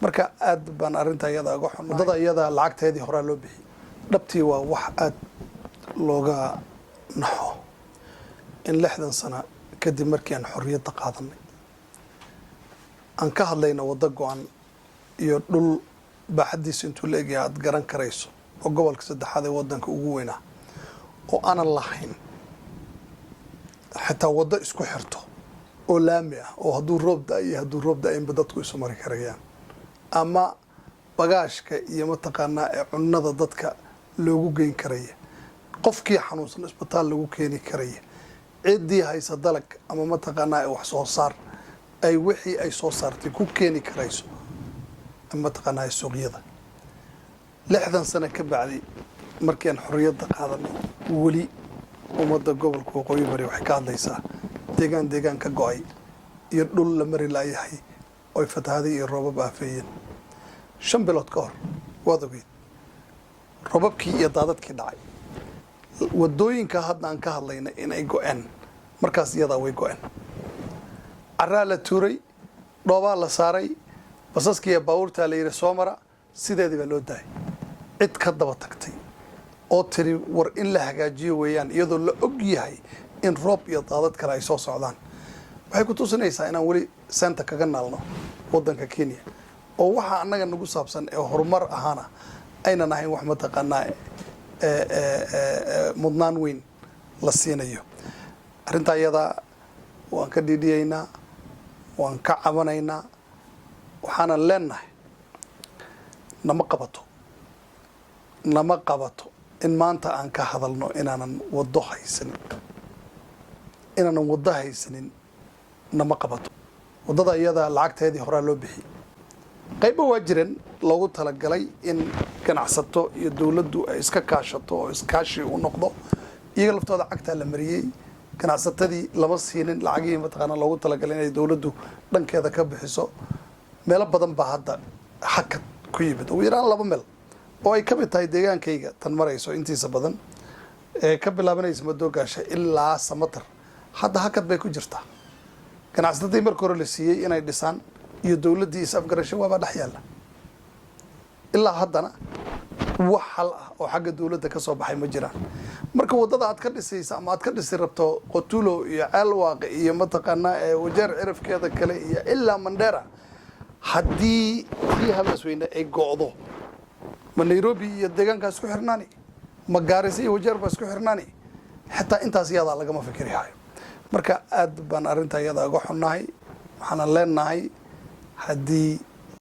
marka aad baan arinta iyada uga xun wadada iyada lacagteedii hore loo bixi dhabtii waa wax aad looga naxo in 60 sano kadib markii aan xorriyadda qaadanay aan ka hadlayno wada go'an iyo dhul baaxadiisa intuu la eegay aad garan karayso oo gobolka saddexaad ee wadanka ugu weyn ah oo aan lahayn xitaa wada isku xirto oo laami ah oo hadduu roob da'ay dadku isu mari karayaan ama bagaashka iyo mataqaanaa ee cunnada dadka loogu geyn karaya qofkii xanuunsan isbitaal lagu keeni karaya ciidii haysa dalag ama mataqaanaa wax soo saar ay wixii ay soo saartay ku keeni karayso ama mataqaanaa suuqyada 60 sano ka bacdi markii aan xorriyadda qaadanay wali ummadda gobolka waqooyi bari waxay ka hadlaysaa deegaan ka go'ay iyo dhul la mari laayahay oo fatahaday iyo roobab aafeeyeen 5 bilood ka hor waad ogeyd roobabkii iyo daadadkii dhacay wadooyinka hadda aan ka hadlayna inay go'een markaas iyada way go'een carraa la tuuray dhoobaa la saaray basaskii iyo baabuurta la yiri soo mara sideedii baa loo daayay cid ka daba tagtay oo tiri war in la hagaajiyo weeyaan iyadoo la og yahay in roob iyo daadad kale ay soo socdaan waxay ku tusinaysaa inaan wali senta kaga naalno wadanka Kenya oo waxa annaga nagu saabsan ee horumar ahaana ayna nahayn wax mataqaanaa mudnaan weyn la siinayo arinta iyada waan ka dhiidhiyeynaa waan ka cabanaynaa waxaana leenahay nama qabato in maanta aan ka hadalno inaanan wado haysanin nama qabato wadada iyada lacagteedii hore loo bixi qaybo waa jireen loogu talagalay in ganacsato iyo dawladdu ay iska kaashato oo iskaashi u noqdo iyaga laftooda cagta la mariyay ganacsatadii lama siinin lacagii mataqaana loogu talagalay inay dawladdu dhankeeda ka bixiso meelo badan baa hadda hakad ku yimid ugu yaraan 2 meel oo ay ka mid tahay deegaankayga tan marayso intiisa badan ee ka bilaabanaysa Madoogaasha ilaa Samatar hadda hakad bay ku jirtaa ganacsatada markii hore la siiyay inay dhisaan iyo dawladii is afgarasho waaba dhaxyaala ilaa haddana wax hal ah oo xagga dawladda ka soo baxay ma jiraan marka wadada aad ka dhisaysa ama aad ka dhisi rabto Qotulo iyo Ceelwaaq iyo mataqaanaa wajeer cirifkeeda kale iyo ilaa Mandera haddii habasweyne ay go'do ma Nairobi iyo deegaankaas ku xirnaani ma Gaarisa iyo wajeer baas ku xirnaani xitaa intaas iyada lagama fikirayo marka aad baan arinta iyada uga xunnahay waxaan leenahay haddii